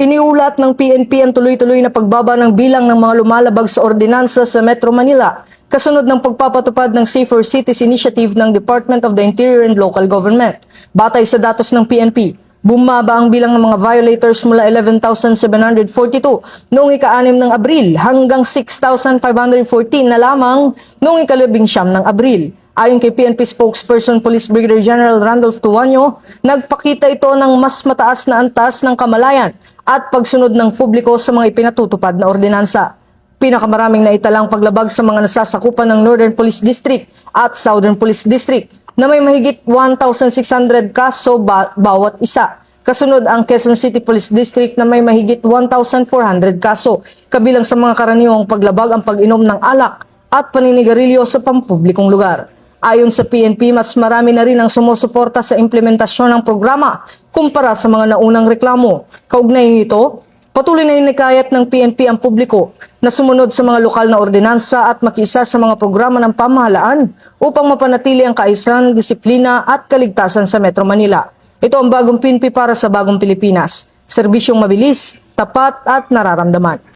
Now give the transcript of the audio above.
Iniulat ng PNP ang tuloy-tuloy na pagbaba ng bilang ng mga lumalabag sa ordinansa sa Metro Manila kasunod ng pagpapatupad ng Safer Cities Initiative ng Department of the Interior and Local Government. Batay sa datos ng PNP, bumaba ang bilang ng mga violators mula 11,742 noong ika-6 ng Abril hanggang 6,514 na lamang noong ika-19 ng Abril. Ayon kay PNP spokesperson Police Brigadier General Randolph Tuanyo, nagpakita ito ng mas mataas na antas ng kamalayan at pagsunod ng publiko sa mga ipinatutupad na ordinansa. Pinakamaraming naitalang paglabag sa mga nasasakupan ng Northern Police District at Southern Police District na may mahigit 1,600 kaso bawat isa. Kasunod ang Quezon City Police District na may mahigit 1,400 kaso, kabilang sa mga karaniwang paglabag ang pag-inom ng alak at paninigarilyo sa pampublikong lugar. Ayon sa PNP, mas marami na rin ang sumusuporta sa implementasyon ng programa kumpara sa mga naunang reklamo. Kaugnay nito, patuloy na hinikayat ng PNP ang publiko na sumunod sa mga lokal na ordinansa at makiisa sa mga programa ng pamahalaan upang mapanatili ang kaayusan, disiplina at kaligtasan sa Metro Manila. Ito ang bagong PNP para sa bagong Pilipinas. Serbisyong mabilis, tapat at nararamdaman.